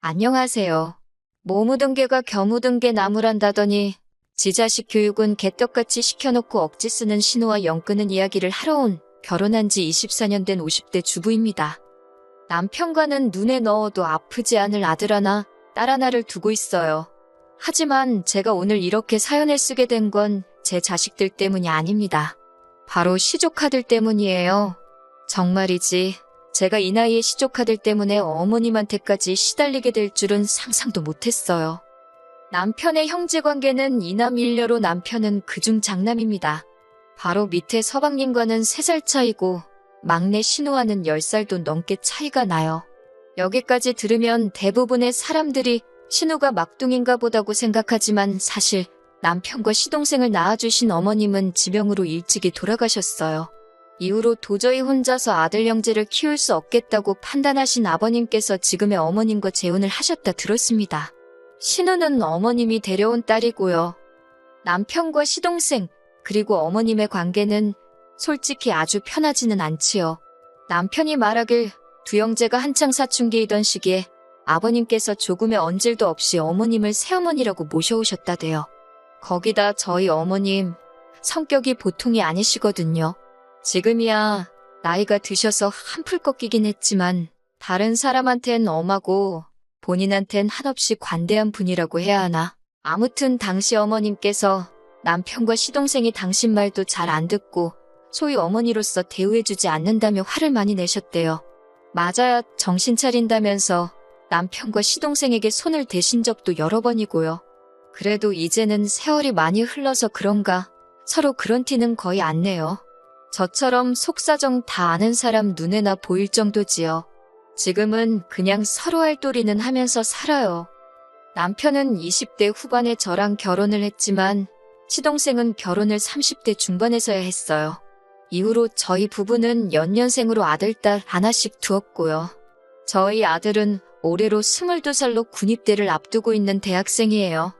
안녕하세요. 뭐 묻은 개가 겨 묻은 개 나무란다더니 지 자식 교육은 개떡같이 시켜놓고 억지 쓰는 신우와 영 끄는 이야기를 하러 온 결혼한 지 24년 된 50대 주부입니다. 남편과는 눈에 넣어도 아프지 않을 아들 하나, 딸 하나를 두고 있어요. 하지만 제가 오늘 이렇게 사연을 쓰게 된 건 제 자식들 때문이 아닙니다. 바로 시조카들 때문이에요. 정말이지. 제가 이 나이에 시조카들 때문에 어머님한테까지 시달리게 될 줄은 상상도 못했어요. 남편의 형제관계는 이남일녀로 남편은 그중 장남입니다. 바로 밑에 서방님과는 3살 차이고 막내 신우와는 10살도 넘게 차이가 나요. 여기까지 들으면 대부분의 사람들이 신우가 막둥인가 보다고 생각하지만 사실 남편과 시동생을 낳아주신 어머님은 지병으로 일찍이 돌아가셨어요. 이후로 도저히 혼자서 아들 형제를 키울 수 없겠다고 판단하신 아버님께서 지금의 어머님과 재혼을 하셨다 들었습니다. 신우는 어머님이 데려온 딸이고요. 남편과 시동생 그리고 어머님의 관계는 솔직히 아주 편하지는 않지요. 남편이 말하길 두 형제가 한창 사춘기이던 시기에 아버님께서 조금의 언질도 없이 어머님을 새어머니라고 모셔오셨다대요. 거기다 저희 어머님 성격이 보통이 아니시거든요. 지금이야 나이가 드셔서 한풀 꺾이긴 했지만 다른 사람한텐 엄하고 본인한텐 한없이 관대한 분이라고 해야 하나. 아무튼 당시 어머님께서 남편과 시동생이 당신 말도 잘 안 듣고 소위 어머니로서 대우해주지 않는다며 화를 많이 내셨대요. 맞아야 정신 차린다면서 남편과 시동생에게 손을 대신 적도 여러 번이고요. 그래도 이제는 세월이 많이 흘러서 그런가 서로 그런 티는 거의 안 내요. 저처럼 속사정 다 아는 사람 눈에나 보일 정도지요. 지금은 그냥 서로 할 도리는 하면서 살아요. 남편은 20대 후반에 저랑 결혼을 했지만 시동생은 결혼을 30대 중반에서야 했어요. 이후로 저희 부부는 연년생으로 아들, 딸 하나씩 두었고요. 저희 아들은 올해로 22살로 군입대를 앞두고 있는 대학생이에요.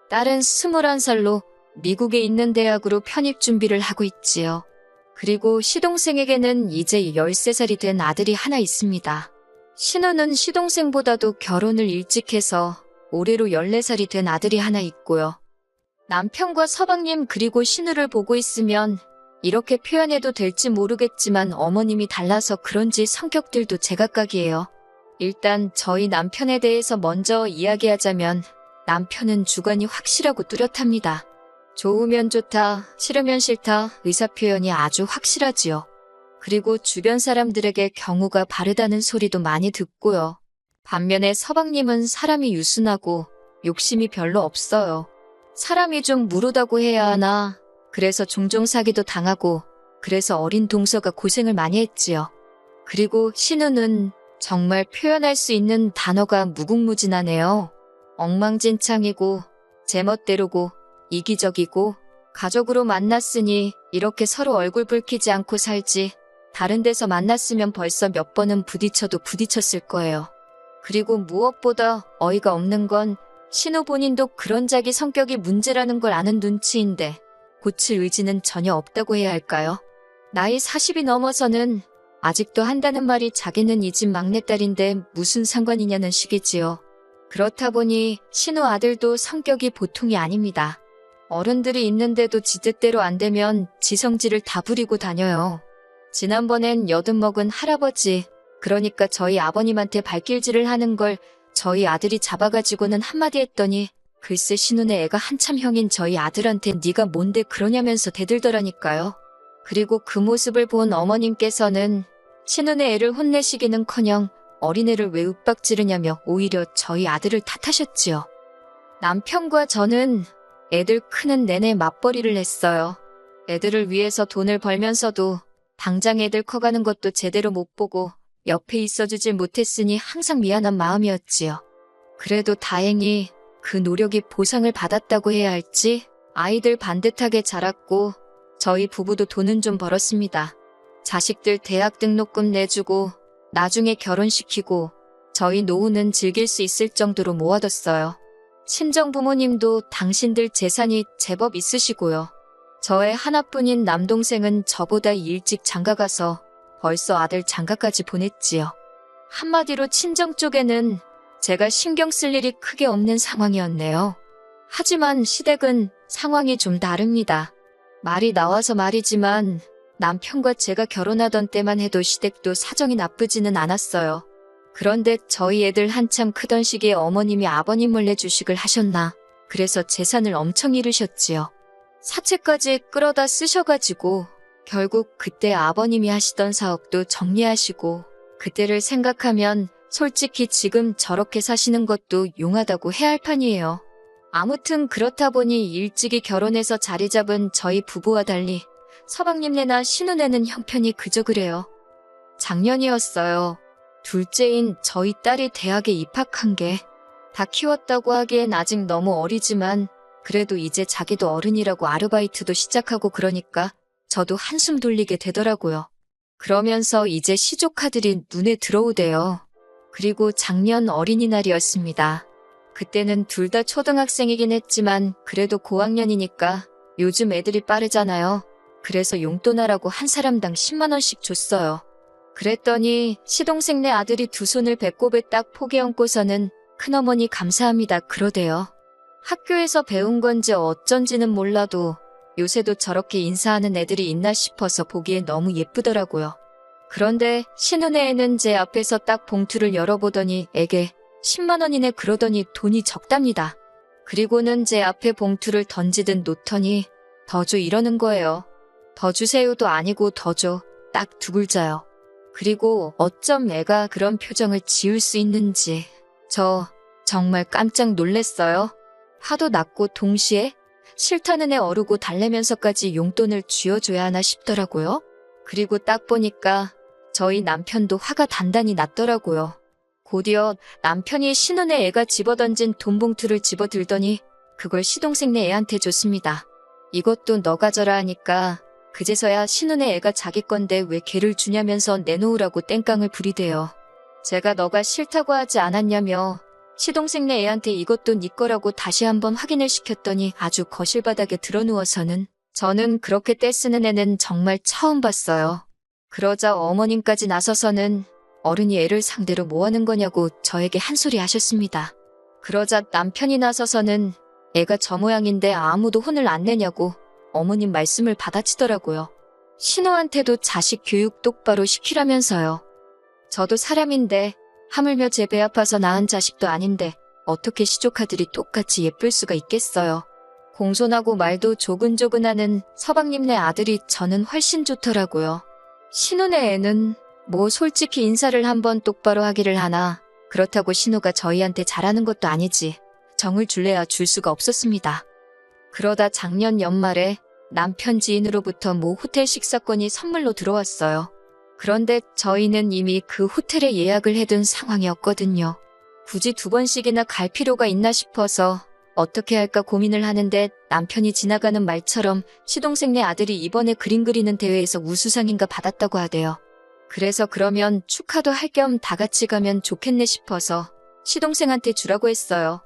딸은 21살로 미국에 있는 대학으로 편입 준비를 하고 있지요. 그리고 시동생에게는 이제 13살이 된 아들이 하나 있습니다. 신우는 시동생보다도 결혼을 일찍 해서 올해로 14살이 된 아들이 하나 있고요. 남편과 서방님 그리고 신우를 보고 있으면 이렇게 표현해도 될지 모르겠지만 어머님이 달라서 그런지 성격들도 제각각이에요. 일단 저희 남편에 대해서 먼저 이야기하자면 남편은 주관이 확실하고 뚜렷합니다. 좋으면 좋다, 싫으면 싫다 의사표현이 아주 확실하지요. 그리고 주변 사람들에게 경우가 바르다는 소리도 많이 듣고요. 반면에 서방님은 사람이 유순하고 욕심이 별로 없어요. 사람이 좀 무르다고 해야 하나. 그래서 종종 사기도 당하고 그래서 어린 동서가 고생을 많이 했지요. 그리고 신우는 정말 표현할 수 있는 단어가 무궁무진하네요. 엉망진창이고 제멋대로고 이기적이고 가족으로 만났으니 이렇게 서로 얼굴 붉히지 않고 살지. 다른 데서 만났으면 벌써 몇 번은 부딪혀도 부딪혔을 거예요. 그리고 무엇보다 어이가 없는 건 신우 본인도 그런 자기 성격이 문제라는 걸 아는 눈치인데 고칠 의지는 전혀 없다고 해야 할까요? 나이 40이 넘어서는 아직도 한다는 말이 자기는 이 집 막내딸인데 무슨 상관이냐는 식이지요. 그렇다 보니 신우 아들도 성격이 보통이 아닙니다. 어른들이 있는데도 지 뜻대로 안 되면 지 성질을 다 부리고 다녀요. 지난번엔 여든먹은 할아버지, 그러니까 저희 아버님한테 발길질을 하는 걸 저희 아들이 잡아가지고는 한마디 했더니 글쎄 신우네 애가 한참 형인 저희 아들한테 네가 뭔데 그러냐면서 대들더라니까요. 그리고 그 모습을 본 어머님께서는 신우네 애를 혼내시기는커녕 어린애를 왜 윽박지르냐며 오히려 저희 아들을 탓하셨지요. 남편과 저는 애들 크는 내내 맞벌이를 했어요. 애들을 위해서 돈을 벌면서도 당장 애들 커가는 것도 제대로 못 보고 옆에 있어주질 못했으니 항상 미안한 마음이었지요. 그래도 다행히 그 노력이 보상을 받았다고 해야 할지 아이들 반듯하게 자랐고 저희 부부도 돈은 좀 벌었습니다. 자식들 대학 등록금 내주고 나중에 결혼시키고 저희 노후는 즐길 수 있을 정도로 모아뒀어요. 친정부모님도 당신들 재산이 제법 있으시고요. 저의 하나뿐인 남동생은 저보다 일찍 장가가서 벌써 아들 장가까지 보냈지요. 한마디로 친정 쪽에는 제가 신경 쓸 일이 크게 없는 상황이었네요. 하지만 시댁은 상황이 좀 다릅니다. 말이 나와서 말이지만 남편과 제가 결혼하던 때만 해도 시댁도 사정이 나쁘지는 않았어요. 그런데 저희 애들 한참 크던 시기에 어머님이 아버님 몰래 주식을 하셨나. 그래서 재산을 엄청 잃으셨지요. 사채까지 끌어다 쓰셔가지고 결국 그때 아버님이 하시던 사업도 정리하시고, 그때를 생각하면 솔직히 지금 저렇게 사시는 것도 용하다고 해야 할 판이에요. 아무튼 그렇다 보니 일찍이 결혼해서 자리 잡은 저희 부부와 달리 서방님네나 신우네는 형편이 그저 그래요. 작년이었어요. 둘째인 저희 딸이 대학에 입학한 게, 다 키웠다고 하기엔 아직 너무 어리지만 그래도 이제 자기도 어른이라고 아르바이트도 시작하고 그러니까 저도 한숨 돌리게 되더라고요. 그러면서 이제 시조카들이 눈에 들어오대요. 그리고 작년 어린이날이었습니다. 그때는 둘 다 초등학생이긴 했지만 그래도 고학년이니까 요즘 애들이 빠르잖아요. 그래서 용돈하라고 한 사람당 10만 원씩 줬어요. 그랬더니 시동생네 아들이 두 손을 배꼽에 딱 포개 얹고서는 큰어머니 감사합니다 그러대요. 학교에서 배운 건지 어쩐지는 몰라도 요새도 저렇게 인사하는 애들이 있나 싶어서 보기에 너무 예쁘더라고요. 그런데 신우네 애는 제 앞에서 딱 봉투를 열어보더니 에게 10만 원이네 그러더니 돈이 적답니다. 그리고는 제 앞에 봉투를 던지듯 놓더니 더 줘 이러는 거예요. 더 주세요도 아니고 더 줘. 딱 두 글자요. 그리고 어쩜 애가 그런 표정을 지을 수 있는지 저 정말 깜짝 놀랐어요. 화도 났고 동시에 싫다는 애 어르고 달래면서까지 용돈을 쥐어줘야 하나 싶더라고요. 그리고 딱 보니까 저희 남편도 화가 단단히 났더라고요. 곧이어 남편이 신우네 애가 집어던진 돈봉투를 집어들더니 그걸 시동생네 애한테 줬습니다. 이것도 너 가져라 하니까 그제서야 신우네 애가 자기 건데 왜 걔를 주냐면서 내놓으라고 땡깡을 부리대요. 제가 너가 싫다고 하지 않았냐며 시동생네 애한테 이것도 네 거라고 다시 한번 확인을 시켰더니 아주 거실 바닥에 드러누워서는, 저는 그렇게 떼쓰는 애는 정말 처음 봤어요. 그러자 어머님까지 나서서는 어른이 애를 상대로 뭐 하는 거냐고 저에게 한 소리 하셨습니다. 그러자 남편이 나서서는 애가 저 모양인데 아무도 혼을 안 내냐고 어머님 말씀을 받아치더라고요. 신우한테도 자식 교육 똑바로 시키라면서요. 저도 사람인데 하물며 제 배 아파서 낳은 자식도 아닌데 어떻게 시조카들이 똑같이 예쁠 수가 있겠어요. 공손하고 말도 조근조근하는 서방님네 아들이 저는 훨씬 좋더라고요. 신우네 애는 뭐 솔직히 인사를 한번 똑바로 하기를 하나, 그렇다고 신우가 저희한테 잘하는 것도 아니지 정을 줄래야 줄 수가 없었습니다. 그러다 작년 연말에 남편 지인으로부터 모 호텔 식사권이 선물로 들어왔어요. 그런데 저희는 이미 그 호텔에 예약을 해둔 상황이었거든요. 굳이 두 번씩이나 갈 필요가 있나 싶어서 어떻게 할까 고민을 하는데 남편이 지나가는 말처럼 시동생네 아들이 이번에 그림 그리는 대회에서 우수상인가 받았다고 하대요. 그래서 그러면 축하도 할 겸 다 같이 가면 좋겠네 싶어서 시동생한테 주라고 했어요.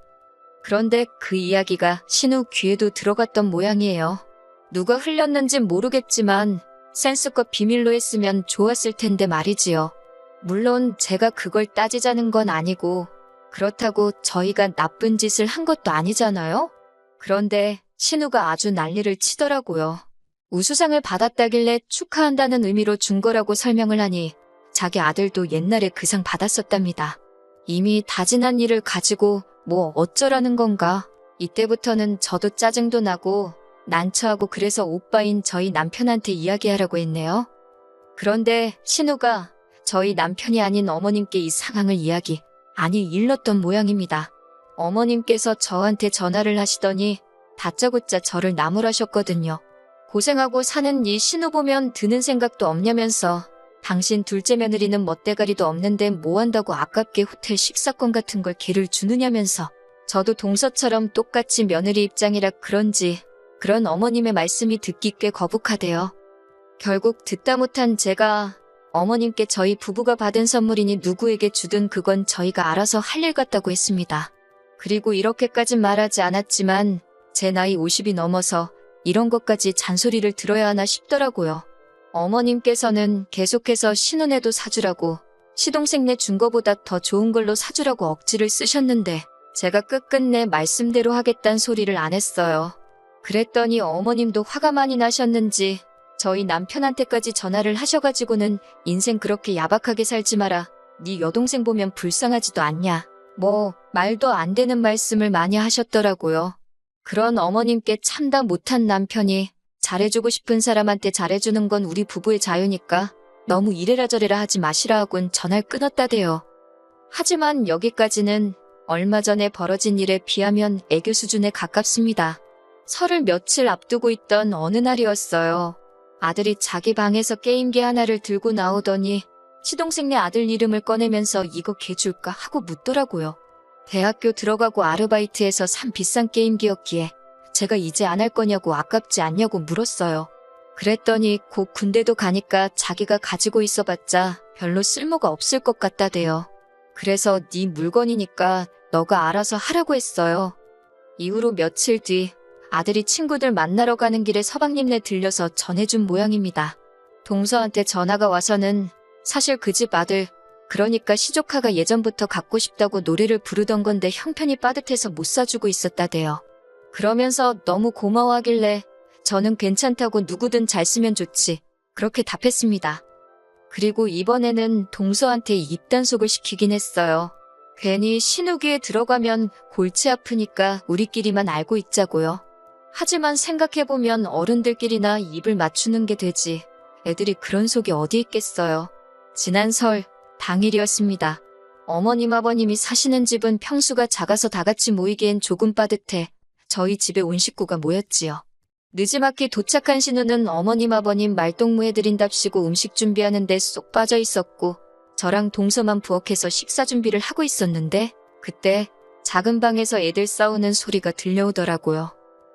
그런데 그 이야기가 신우 귀에도 들어갔던 모양이에요. 누가 흘렸는진 모르겠지만 센스껏 비밀로 했으면 좋았을 텐데 말이지요. 물론 제가 그걸 따지자는 건 아니고 그렇다고 저희가 나쁜 짓을 한 것도 아니잖아요. 그런데 신우가 아주 난리를 치더라고요. 우수상을 받았다길래 축하한다는 의미로 준 거라고 설명을 하니 자기 아들도 옛날에 그 상 받았었답니다. 이미 다 지난 일을 가지고 뭐 어쩌라는 건가. 이때부터는 저도 짜증도 나고 난처하고 그래서 오빠인 저희 남편한테 이야기하라고 했네요. 그런데 신우가 저희 남편이 아닌 어머님께 이 상황을 일렀던 모양입니다. 어머님께서 저한테 전화를 하시더니 다짜고짜 저를 나무라셨거든요. 고생하고 사는 이 신우 보면 드는 생각도 없냐면서 당신 둘째 며느리는 멋대가리도 없는데 뭐 한다고 아깝게 호텔 식사권 같은 걸 걔를 주느냐면서 저도 동서처럼 똑같이 며느리 입장이라 그런지 그런 어머님의 말씀이 듣기 꽤 거북하대요. 결국 듣다 못한 제가 어머님께 저희 부부가 받은 선물이니 누구에게 주든 그건 저희가 알아서 할 일 같다고 했습니다. 그리고 이렇게까진 말하지 않았지만 제 나이 50이 넘어서 이런 것까지 잔소리를 들어야 하나 싶더라고요. 어머님께서는 계속해서 신우네도 사주라고 시동생네 준 거보다 더 좋은 걸로 사주라고 억지를 쓰셨는데 제가 끝끝내 말씀대로 하겠다는 소리를 안 했어요. 그랬더니 어머님도 화가 많이 나셨는지 저희 남편한테까지 전화를 하셔가지고는 인생 그렇게 야박하게 살지 마라. 네 여동생 보면 불쌍하지도 않냐. 뭐 말도 안 되는 말씀을 많이 하셨더라고요. 그런 어머님께 참다 못한 남편이 잘해주고 싶은 사람한테 잘해주는 건 우리 부부의 자유니까 너무 이래라 저래라 하지 마시라 하곤 전화를 끊었다대요. 하지만 여기까지는 얼마 전에 벌어진 일에 비하면 애교 수준에 가깝습니다. 설을 며칠 앞두고 있던 어느 날이었어요. 아들이 자기 방에서 게임기 하나를 들고 나오더니 시동생네 아들 이름을 꺼내면서 이거 걔 줄까 하고 묻더라고요. 대학교 들어가고 아르바이트해서 산 비싼 게임기였기에 제가 이제 안 할 거냐고 아깝지 않냐고 물었어요. 그랬더니 곧 군대도 가니까 자기가 가지고 있어봤자 별로 쓸모가 없을 것 같다대요. 그래서 네 물건이니까 너가 알아서 하라고 했어요. 이후로 며칠 뒤 아들이 친구들 만나러 가는 길에 서방님네 들려서 전해준 모양입니다. 동서한테 전화가 와서는 사실 그 집 아들, 그러니까 시조카가 예전부터 갖고 싶다고 노래를 부르던 건데 형편이 빠듯해서 못 사주고 있었다대요. 그러면서 너무 고마워하길래 저는 괜찮다고 누구든 잘 쓰면 좋지. 그렇게 답했습니다. 그리고 이번에는 동서한테 입단속을 시키긴 했어요. 괜히 신우기에 들어가면 골치 아프니까 우리끼리만 알고 있자고요. 하지만 생각해보면 어른들끼리나 입을 맞추는 게 되지. 애들이 그런 속이 어디 있겠어요. 지난 설 당일이었습니다. 어머님 아버님이 사시는 집은 평수가 작아서 다같이 모이기엔 조금 빠듯해 저희 집에 온 식구가 모였지요. 늦지막히 도착한 신우는 어머님 아버님 말동무해드린답시고 음식 준비하는 데 쏙 빠져 있었고 저랑 동서만 부엌에서 식사 준비를 하고 있었는데 그때 작은 방에서 애들 싸우는 소리가 들려오더라고요.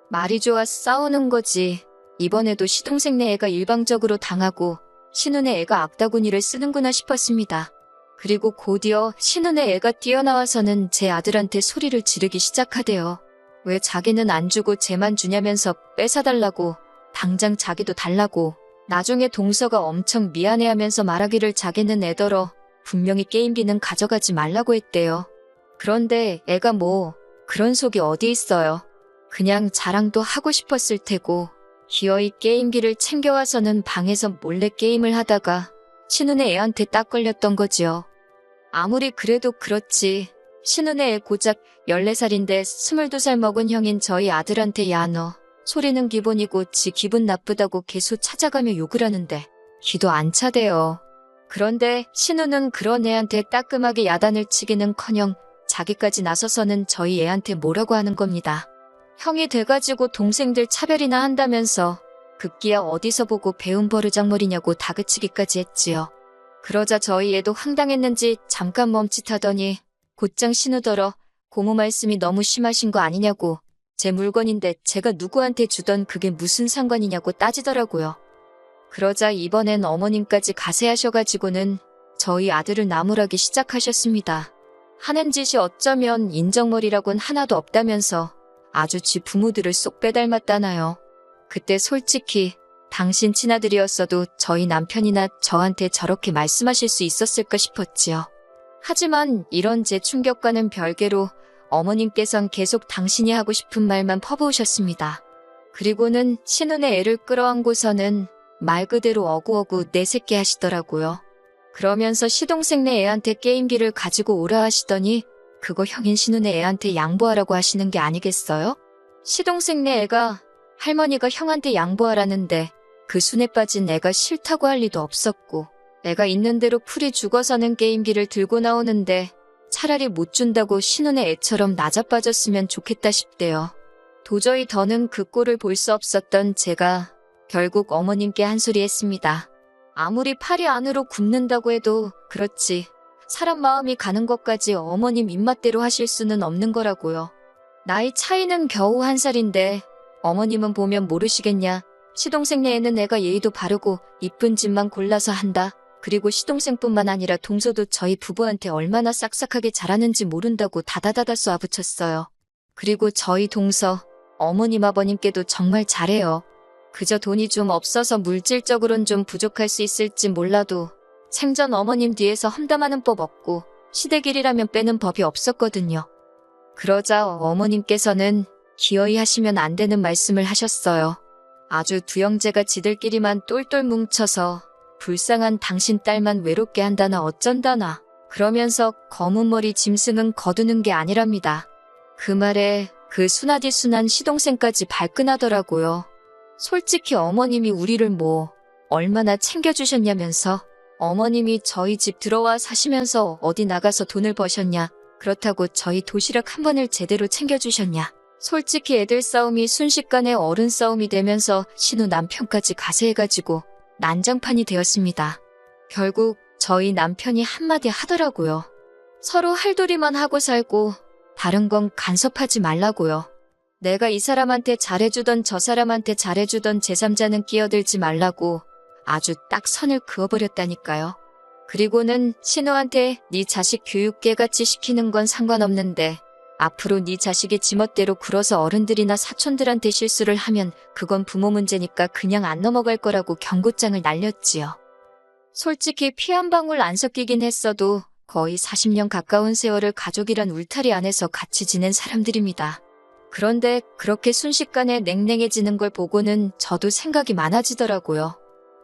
말이 좋아 싸우는 거지. 이번에도 시동생네 애가 일방적으로 당하고 신우네 애가 악다구니를 쓰는구나 싶었습니다. 그리고 곧이어 신우네 애가 뛰어나와서는 제 아들한테 소리를 지르기 시작하대요. 왜 자기는 안 주고 쟤만 주냐면서 뺏어달라고, 당장 자기도 달라고. 나중에 동서가 엄청 미안해하면서 말하기를 자기는 애더러 분명히 게임기는 가져가지 말라고 했대요. 그런데 애가 뭐 그런 속이 어디 있어요. 그냥 자랑도 하고 싶었을 테고 기어이 게임기를 챙겨와서는 방에서 몰래 게임을 하다가 신우네 애한테 딱 걸렸던 거지요. 아무리 그래도 그렇지. 신우네 애 고작 14살인데 22살 먹은 형인 저희 아들한테 야 너 소리는 기본이고 지 기분 나쁘다고 계속 찾아가며 욕을 하는데 기도 안 차대요. 그런데 신우는 그런 애한테 따끔하게 야단을 치기는커녕 자기까지 나서서는 저희 애한테 뭐라고 하는 겁니다. 형이 돼가지고 동생들 차별이나 한다면서 급기야 어디서 보고 배운 버르장머리냐고 다그치기까지 했지요. 그러자 저희 애도 황당했는지 잠깐 멈칫하더니 곧장 신우더러 고모 말씀이 너무 심하신 거 아니냐고 제 물건인데 제가 누구한테 주던 그게 무슨 상관이냐고 따지더라고요. 그러자 이번엔 어머님까지 가세하셔가지고는 저희 아들을 나무라기 시작하셨습니다. 하는 짓이 어쩌면 인정머리라곤 하나도 없다면서 아주 지 부모들을 쏙 빼닮았다나요. 그때 솔직히 당신 친아들이었어도 저희 남편이나 저한테 저렇게 말씀하실 수 있었을까 싶었지요. 하지만 이런 제 충격과는 별개로 어머님께선 계속 당신이 하고 싶은 말만 퍼부으셨습니다. 그리고는 신우네 애를 끌어안고서는 말 그대로 어구어구 내 새끼 하시더라고요. 그러면서 시동생네 애한테 게임기를 가지고 오라 하시더니 그거 형인 신우네 애한테 양보하라고 하시는 게 아니겠어요? 시동생네 애가 할머니가 형한테 양보하라는데 그 순에 빠진 애가 싫다고 할 리도 없었고 애가 있는 대로 풀이 죽어서는 게임기를 들고 나오는데 차라리 못 준다고 신우네 애처럼 낮아빠졌으면 좋겠다 싶대요. 도저히 더는 그 꼴을 볼 수 없었던 제가 결국 어머님께 한 소리 했습니다. 아무리 팔이 안으로 굽는다고 해도 그렇지 사람 마음이 가는 것까지 어머님 입맛대로 하실 수는 없는 거라고요. 나이 차이는 겨우 1살인데 어머님은 보면 모르시겠냐. 시동생네 애는 애가 예의도 바르고 이쁜 짓만 골라서 한다. 그리고 시동생뿐만 아니라 동서도 저희 부부한테 얼마나 싹싹하게 잘하는지 모른다고 다다다다 쏘아붙였어요. 그리고 저희 동서, 어머님 아버님께도 정말 잘해요. 그저 돈이 좀 없어서 물질적으론 좀 부족할 수 있을지 몰라도 생전 어머님 뒤에서 험담하는 법 없고 시댁일이라면 빼는 법이 없었거든요. 그러자 어머님께서는 기어이 하시면 안 되는 말씀을 하셨어요. 아주 두 형제가 지들끼리만 똘똘 뭉쳐서 불쌍한 당신 딸만 외롭게 한다나 어쩐다나 그러면서 검은 머리 짐승은 거두는 게 아니랍니다. 그 말에 그 순하디 순한 시동생까지 발끈하더라고요. 솔직히 어머님이 우리를 얼마나 챙겨주셨냐면서 어머님이 저희 집 들어와 사시면서 어디 나가서 돈을 버셨냐. 그렇다고 저희 도시락 한 번을 제대로 챙겨주셨냐. 솔직히 애들 싸움이 순식간에 어른 싸움이 되면서 신우 남편까지 가세해가지고 난장판이 되었습니다. 결국 저희 남편이 한마디 하더라고요. 서로 할도리만 하고 살고 다른 건 간섭하지 말라고요. 내가 이 사람한테 잘해주던 저 사람한테 잘해주던 제3자는 끼어들지 말라고 아주 딱 선을 그어버렸다니까요. 그리고는 신우한테 네 자식 교육 깨같이 시키는 건 상관없는데 앞으로 네 자식이 지멋대로 굴어서 어른들이나 사촌들한테 실수를 하면 그건 부모 문제니까 그냥 안 넘어갈 거라고 경고장을 날렸지요. 솔직히 피 한 방울 안 섞이긴 했어도 거의 40년 가까운 세월을 가족이란 울타리 안에서 같이 지낸 사람들입니다. 그런데 그렇게 순식간에 냉랭해지는 걸 보고는 저도 생각이 많아지더라고요.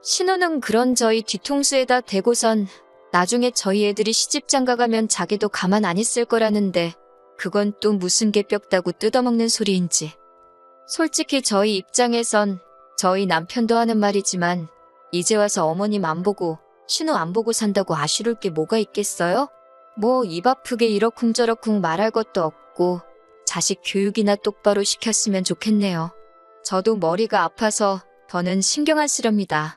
신우는 그런 저희 뒤통수에다 대고선 나중에 저희 애들이 시집장 가가면 자기도 가만 안 있을 거라는데 그건 또 무슨 개뼈다고 뜯어먹는 소리인지. 솔직히 저희 입장에선 저희 남편도 하는 말이지만 이제 와서 어머님 안 보고 신우 안 보고 산다고 아쉬울 게 뭐가 있겠어요? 입 아프게 이러쿵저러쿵 말할 것도 없고 자식 교육이나 똑바로 시켰으면 좋겠네요. 저도 머리가 아파서 더는 신경 안 쓰렵니다.